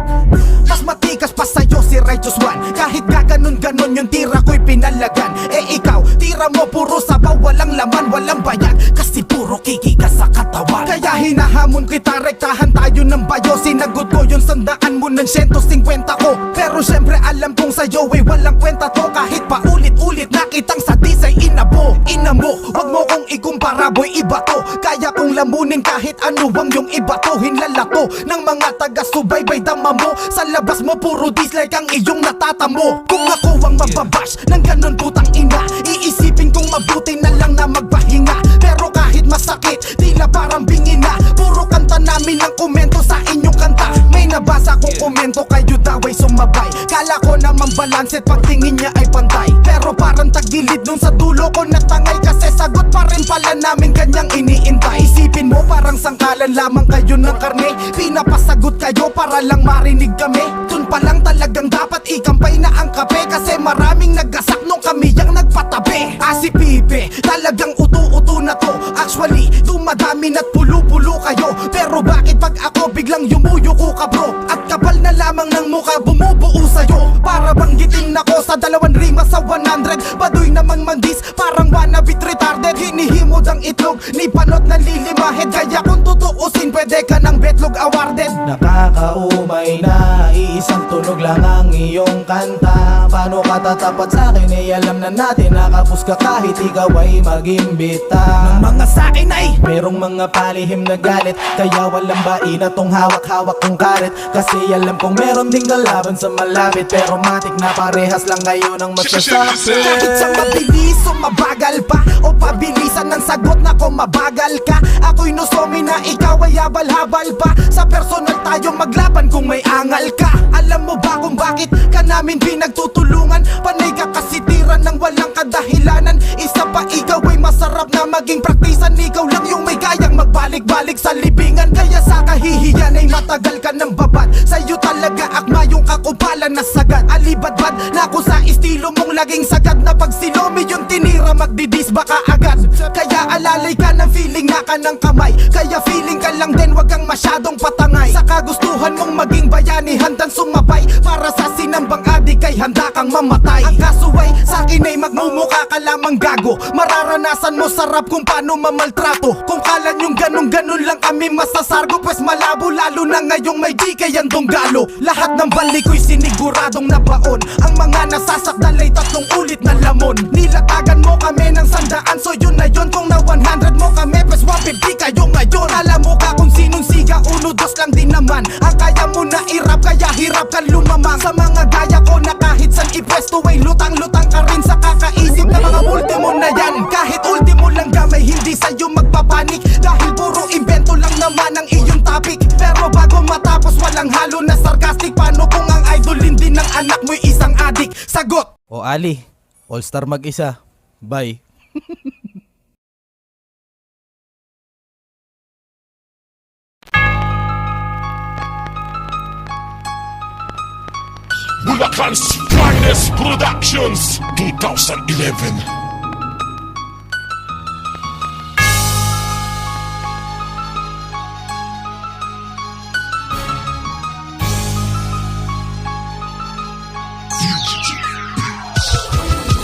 Mas matikas pa sa'yo si Righteous One, kahit gaganon-ganon yung tira ko'y pinalagan. Eh ikaw, tira mo puro sabaw, walang laman, walang bayan, kasi puro kiki ka sa katawan. Kaya hinahamon kita, rektahan tayo ng bayo, sinagot ko yung 100 mo ng 150 ko. Pero syempre alam kong sa'yo ay walang kwenta to, kahit pa ulit-ulit nakitang sa disay inabo. Ina mo, wag mo kong ikumpara boy, iba to. Kaya kong lamunin kahit ano ang yung iba to. Hinlalato ng mga taga-subaybay, dama mo sa labas mo puro dislike ang iyong natatamo. Kung ako ang mababash ng ganon putang ina, iisipin kong mabuti na lang na magpahinga. Pero kahit masakit, tila parang bingina, puro kanta namin ang komento sa inyong kanta. May nabasa kong komento, kayo daw ay sumabay. Kala ko naman balanset, pagtingin niya ay pantay, pero parang tagilid nung sa dulo ko natangay, kasi sagot pa rin pala namin kanyang iniintay. Isipin mo parang sangkalan lamang kayo ng karne, pinapasagot kayo para lang marinig kami. Dun pa lang talagang dapat ikampay na ang kape, kasi maraming nagasak nung kami yang nagpatabi. Si Pipe talagang uto-uto na to, actually dumadami na't pulo-pulo kayo. Pero bakit pag ako biglang yumuyuko ka bro, at kapal na lamang ng mukha bumubuo sa'yo? Para banggitin ako sa 2 rima sa 100, baduy namang mandis parang wannabe retarded. Hinihimod ang itlog ni panot na lilimahid, kaya kung tutuusin pwede ka ng betlog awarded. Nakakaumay na, iisang tunog lang ang iyong kanta. Paano ka tatapat sa'kin, eh alam na natin nakapus ka kahit ikaw ay mag-imbita. Ng mga sa'kin ay merong mga palihim na galit, kaya walang bain na tong hawak-hawak kong karet. Kasi alam kong meron ding kalaban sa malapit, pero matik na parehas lang kayo ng masasabi. kahit sa mabilis o mabagal pa, o pabilisan ng sagot na ko mabagal ka. Ako'y nusomi na ikaw ay habal-habal pa, sa personal tayo maglaban kung may angal ka. Alam mo ba kung bakit ka namin pinagtutulungan? Panay ka kasi tira ng walang kadahilanan. Isa pa ikaw ay masarap na maging praktisan, ikaw lang yung may kayang magbalik pabalik-balik sa libingan. Kaya sa kahihiyan ay matagal ka ng babad. Sa'yo talaga akma yung kakupalan na sagad. Alibadbad na ako sa estilo mong laging sagad. Na pag silomi yung tinira magdidis baka agad. Kaya alalay ka ng feeling na ka ng kamay. Kaya feeling ka lang din wag kang masyadong patangay. Sa kagustuhan mong maging bayani handang sumabay. Para sa sinambang adik ay handa kang mamatay. Ang kaso ay sa'kin ay magmumukha ka lamang gago. Mararanasan mo sarap kung paano mamaltrato. Kung kala nyong ganun-ganun lang kami masasargo, pues malabo lalo na ngayong may GK ang donggalo. Lahat ng balik ko'y siniguradong nabaon. Ang mga nasasakdal ay 3 ulit na lamon. Nilatagan mo kami ng 100, so yun na yun. Kung na 100 mo kami, pues 150 kayo ngayon. Alam mo ka kung sinong siga, 1, 2 lang din naman. Ang kaya mo na irap, kaya hirap ka lumamang. Sa mga gaya ko na kahit san ipwesto ay lutang-lutang ka rin sa kakaisip na mga ultimo na yan. Kahit ultimo lang gamay, hindi sa'yo magpapanik. Dahil puro invento lang naman ang iyong topic. Pero bago matapos walang halo na sarcastic. Paano kung ang idol hindi ng anak mo'y isang adik? Sagot! O Ali, all-star mag-isa. Bye. Bulacan's Finest Productions 2011.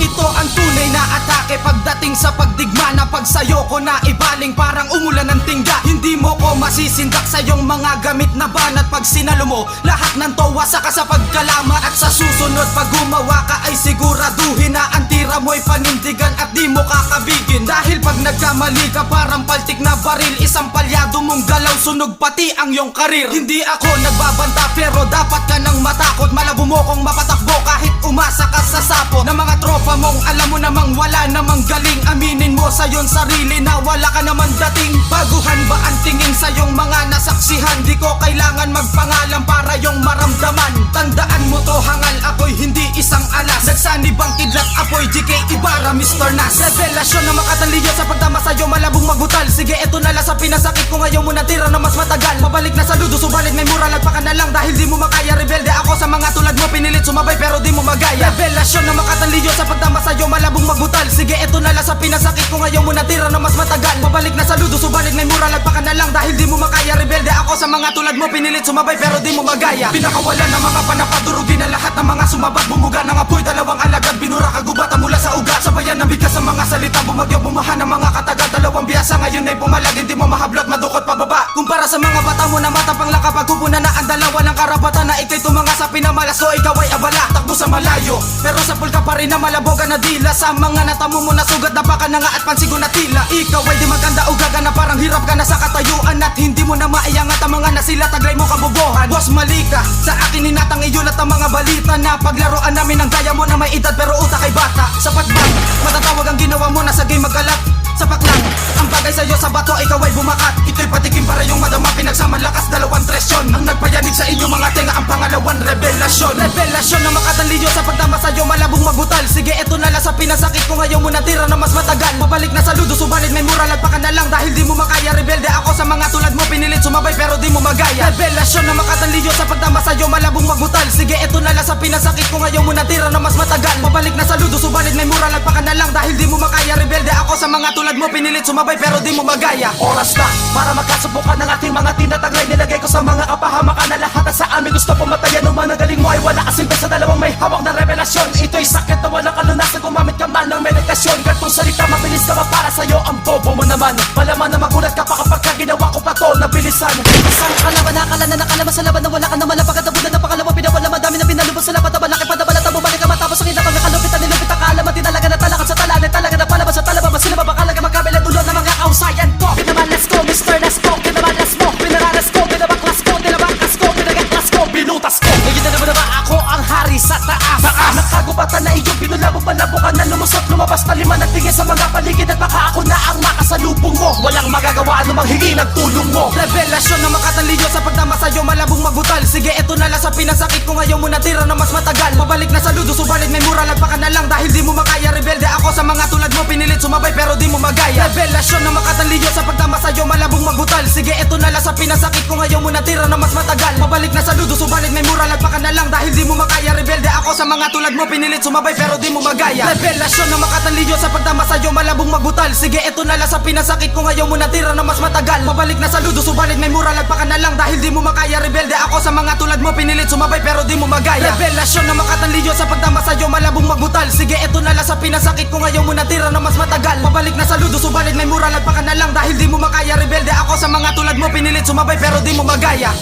Ito ang tunay na atake pagdating sa pagdigma na pag sa'yo ko na ibaling parang umulan ng tingga. Hindi mo ko masisindak sa iyong mga gamit na banat. Pag sinalo mo lahat ng towasa ka sa pagkalama. At sa susunod pag gumawa ka ay siguraduhin na ang tira mo'y panindigan at di mo kakabigin. Dahil pag nagkamali ka parang paltik na baril. Isang palyado mong galaw sunog pati ang iyong karir. Hindi ako nagbabanta pero dapat ka nang matakot. Malabo mo kong mapatakbo kahit umasa ka sa sapo na mga tropa mong alam mo namang wala namang galing. Aminin mo sa iyong sarili na wala ka naman dating. Baguhan ba ang tingin sa iyong mga nasaksihan? Di ko kailangan magpangalan para iyong maramdaman. Tandaan mo to hangal, ako'y hindi isang alas. Nagsanib ang kidlat, apoy GK Ibarra, Mr. Nas. Revelasyon na makataliyo sa pagdama sa'yo, malabong magbutal. Sige eto na lang sa pinasakit ko ngayon mo natira na mas matagal. Mabalik na sa ludo, subalit may mura, lagpakan na lang. Dahil di mo makaya, rebelde ako sa mga tulad mo. Pinilit sumabay pero di mo magaya. Revelasyon na makataliyo sa pagdama sa'yo, malabong magbutal. Sige eto na lang sa pinasakit ko ngayon mo natira na mas matagal. Mabalik na sa ludo, subalit may mura, lagpakan na lang. Dahil di mo makaya, rebelde ako sa mga tulad mo. Pinilit sumabay pero di mo magaya. Pinakawalan ng mga panapadurugin na lahat ng mga sumabat. Bumuga ng apoy, dalawang alagad. Binura kagubatan mula sa ugat. Sabayan ng bigkas sa mga salita. Bumagyo, bumahan ng mga katagal. Dalawang biyasa ngayon ay pumalag. Hindi mo mahablot, madukot pababa. Kumpara sa mga bata mo na matapang lakapag kupunan na ang dalawa ng karapatan na ikay tumanga sa pinamalas. So ikaw ay abala, takbo sa malayo. Pero sa pulka pa rin na malabogan na dila. Sa mga natamo mo na sugat na baka na nga at pansigo na tila. Ikaw ay di maganda o gaga na parang hirap ka na sa katayuan. At hindi mo na maiangat ang mga nasila taglay mo kabobohan. Boss mali ka, sa akin inatang iyon at ang mga balita na paglaruan namin ang gaya mo na may edad pero utak ay bata. Sapat bang matatawag ang ginawa mo na sa game magalat? Sapat lang ang bagay sa'yo sa bato, ikaw ay bumakat. Ito'y patikim para yung madama, pinagsaman lakas, 2 presyon. Ang nagpayanig sa inyo mga tenga, ang pangalawan revelasyon. Revelasyon na makataliyo sa pagdama sa'yo, malabong magbutal. Sige eto na lang sa pinasakit ko ngayon mo natira na mas matagal. Mabalik na sa ludo, subalit may mura, lagpakan na lang. Dahil di mo makaya, rebelde ako sa mga tulad mo. Pinilit sumabay pero di mo magaya. Revelasyon na makataliyo sa pagdama sa'yo, malabong magbutal. Sige eto na lang sa pinasakit ko ngayon mo natira na mas matagal. Mabalik na sa ludo, subalit may mura, lagpakan na lang. Dahil di mo makaya, rebelde ako sa mga tulad mo. Pinilit sumabay pero di mo magaya. Oras na para makasubukan ng ating mga tinataglay. Nilagay ko sa mga kapahamakan na lahat at sa amin gusto pumatayan. Nung managaling mo ay wala kasing sa dalawang may hawak na revelasyon. Ito'y sakit na walang kalunasan, gumamit ka man ng medikasyon. Gantong salita mabilis ka ba para sa'yo ang bobo mo naman. Malaman na magulat ka pa kapag ginawa ko pa to na bilisan. Isang kalaban na akala na nakalaman sa laban na wala ka naman. Napagkatabunan na pakalawa pinawala madami na pinalubos sa lapat. Malaki pa na balata mo balik ka matapos ang hinapang nakalupit. Nilupit ang kaalaman din talaga na talakan sa talaga. Talaga na palabas sa talaba. Masila ba bakalaga magkabila tulad ng mga kausayan ko. Pinamalas ko, Mr. Nasco. Pinamalas mo, pinaranas ko. Pinabaklas ko, pinabangkas ko. Pinagaklas ko, binutas ko. Ngayon na naman na ba ako ang hari sa taas. Nakagubatan na iyong pinulabo. Palabukan na lumusot. Lumabas na lima nagtingin sa mga paligid. At baka ako na ang makasalubong mo. Walang magagawa anumang hingi ng tulong mo. Revelasyon na makataliyo sa pagdama sa'yo, malabong magbutal. Sige eto na lang sa pinasakit ko ngayon mo natira na mas matagal. Mabalik na sa ludo, subalit may mura, lagpakan na lang. Dahil di mo makaya, rebelde ako sa mga tulad mo. Pinilit sumabay pero di mo magaya. Revelasyon na makataliyo sa pagdama sa'yo, malabong magbutal. Sige eto na lang sa pinasakit kung ayaw mo na tira na mas matagal. Mabalik na sa ludo subalit may mura lagpakan na lang. Dahil di mo makaya rebelde ako sa mga tulad mo. Pinilit sumabay pero di mo magaya. Revelasyon na makatanliyo sa pagdama sa'yo malabong magutal. Sige eto na lang sa pinasakit kung ayaw mo na tira na mas matagal. Mabalik na sa ludo subalit may mura lagpakan na lang. Dahil di mo makaya rebelde ako sa mga tulad mo. Pinilit sumabay pero di mo magaya. Revelasyon na makatanliyo sa pagdama sa'yo malabong magutal. Sige eto na lang sa pinasakit kung ayaw mo na tira na mas matagal. Mabalik na sa ludo subalit may mura lagpakan na lang. Dahil di mo makaya rebelde ako sa mga tulad mo. Pinilit sumabay pero di mo magaya.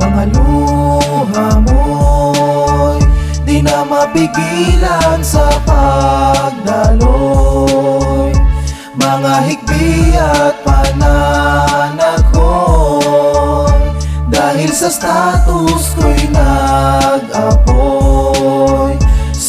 Mga luha mo'y di na mapigilan sa pagdaloy. Mga higbi at pananaghon, dahil sa status ko'y nag-apoy.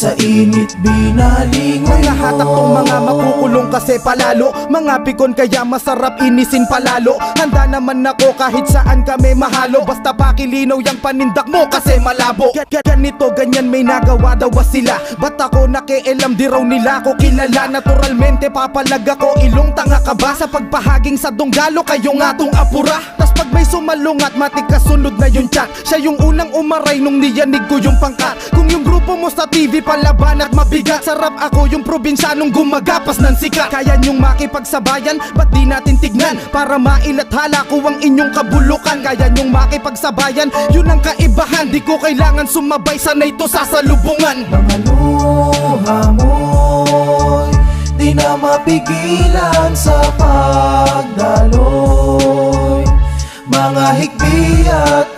Sa init binalingoy Mga hatak tong mga makukulong kasi palalo. Mga pikon kaya masarap inisin palalo. Handa naman ako kahit saan kami mahalo. Basta pakilinaw yung panindak mo kasi malabo. Ganito ganyan may nagawa daw ba sila? Ba't ako nakialam di raw nila ako kilala? Naturalmente papalag ako ilong tanga ka ba? Sa pagpahaging sa donggalo kayo nga tong apura. Tas pag may sumalungat matik kasunod na yung chat. Siya yung unang umaray nung niyanig ko yung pangkat. Kung yung grupo mo sa TV palaban at mabigat, sarap ako yung probinsyanong gumagapas ng sikat. Kaya nyong makipagsabayan, ba't di natin tignan? Para mailathala ko ang inyong kabulukan. Kaya nyong makipagsabayan, yun ang kaibahan. Di ko kailangan sumabay, sanay to sa salubungan. Mga luha mo'y di na mapigilan sa pagdaloy. Mga higbi at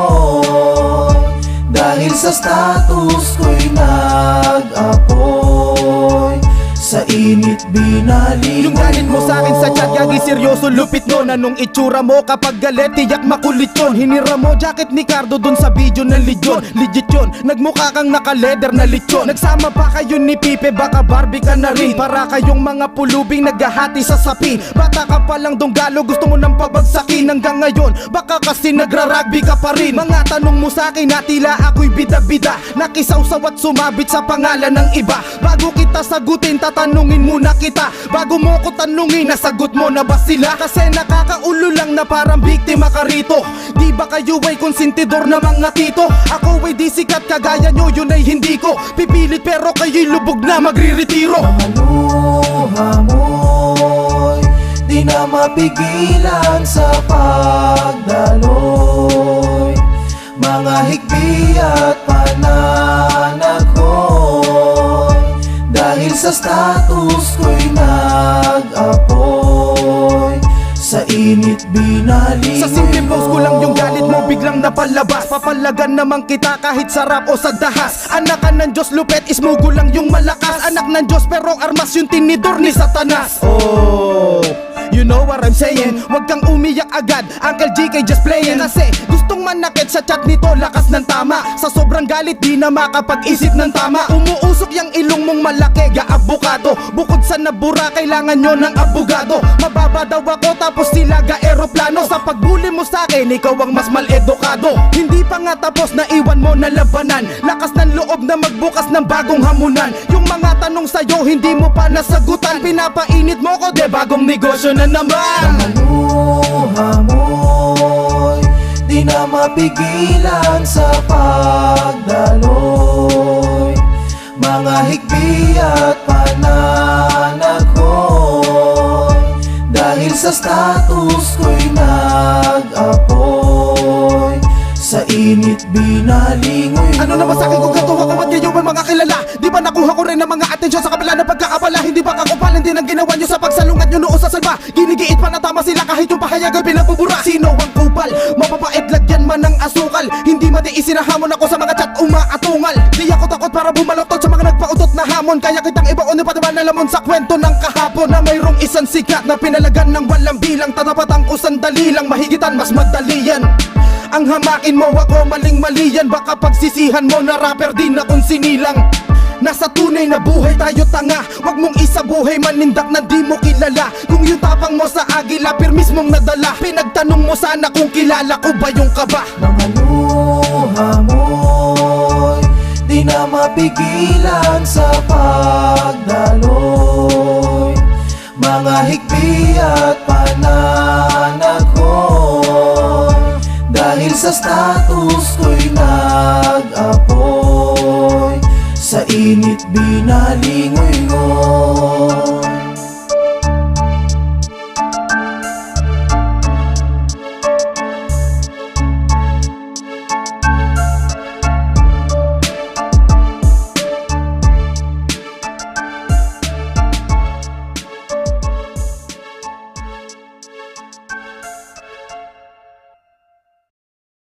pananaghon, dahil sa status ko'y nag-apoy. Sa init binalingoy Yung galit mo sa akin sa chat, gagi seryoso lupit nun. Anong itsura mo kapag galit, tiyak makulit yun. Hinira mo jacket ni Cardo dun sa video ng Legion. Legit yun, nagmukha kang naka-leather na lechon. Nagsama pa kayo ni Pipe, baka Barbie ka na rin. Para kayong mga pulubing naghahati sa sapi. Bata ka pa lang donggalo, gusto mo nang pabagsakin. Hanggang ngayon, baka kasi nagra-rugby ka pa rin. Mga tanong mo sa akin na tila ako'y bida-bida. Nakisawsaw at sumabit sa pangalan ng iba. Bago kita sagutin, tatanungin muna kita. Bago mo ko tanungin, nasagot mo na ba sila? Kasi nakakaulo lang na parang biktima ka rito. Di ba kayo ay konsentidor na mga tito? Ako ay di sikat kagaya nyo, yun ay hindi ko pipilit, pero kayo'y lubog na magre-retiro. Mga luha mo'y di na mapigilan sa pagdaloy. Mga higbi at pananaghon, dahil sa status ko'y nag-apoy. Sa init binalingoy Sa simple post ko lang yung galit mo biglang napalabas. Papalagan naman kita kahit sarap o sa dahas. Anak ka ng Diyos, lupet, ismugo lang yung malakas. Anak ng Diyos pero armas yung tinidor ni Satanas. Oh, you know what I'm saying? Huwag kang umiyak agad, Uncle GK just playing. Kasi gustong manakit sa chat nito, lakas ng tama. Sa sobrang galit di na makapag-isip ng tama. Umuusok yung ilong mong malaki, ga-abukado. Bukod sa nabura, kailangan nyo ng abogado. Mababa daw ako tapos sila ga-aeroplano. Sa pagbuli mo sa akin, ikaw ang mas mal-edukado. Hindi pa nga tapos na iwan mo na labanan. Lakas ng loob na magbukas ng bagong hamunan. Yung mga tanong sa'yo, hindi mo pa nasagutan. Pinapainit mo ko, de bagong negosyo na naman. Mga luha mo'y di na mapigilan sa pagdaloy. Mga higbi at pananaghon, dahil sa status ko'y nag-apoy. Sa init binalingoy Ano naman sa'kin kung katuwa ko at kayo may mga kilala? Di ba nakuha ko rin ng mga atensyon sa kabila ng pagkakabala? Hindi ba kakupalan din ang ginawa nyo sa pagsalungat nyo noon sa salba? Ginigiit pa na tama sila kahit yung pahayag ay pinabubura. Sino ang kupal? Mapapait lagyan man ng asukal. Hindi mati isinahamon ako sa mga chat umaatungal. Di ako takot para bumaloktot sa mga nagpautot malungkot na hamon, kaya kitang ibaon na pataman na lamon sa kwento ng kahapon. Na mayroong isang sikat na pinalagan ng walang bilang, tatapatan ko sandali lang, mahigitan mas madali yan. Ang hamakin mo ako maling-mali yan, baka pagsisihan mo na rapper din akong sinilang. Nasa tunay na buhay tayo tanga, wag mong isabuhay manindak na di mo kilala. Kung yung tapang mo sa agila, pirmis mong nadala. Pinagtanong mo sana kung kilala ko ba yung kaba. Mga luha mo'y di na mapigilan sa pagdaloy. Mga higpi at pananaghon, dahil sa status ko'y nag-apoy, sa init binalingoy-ngoy.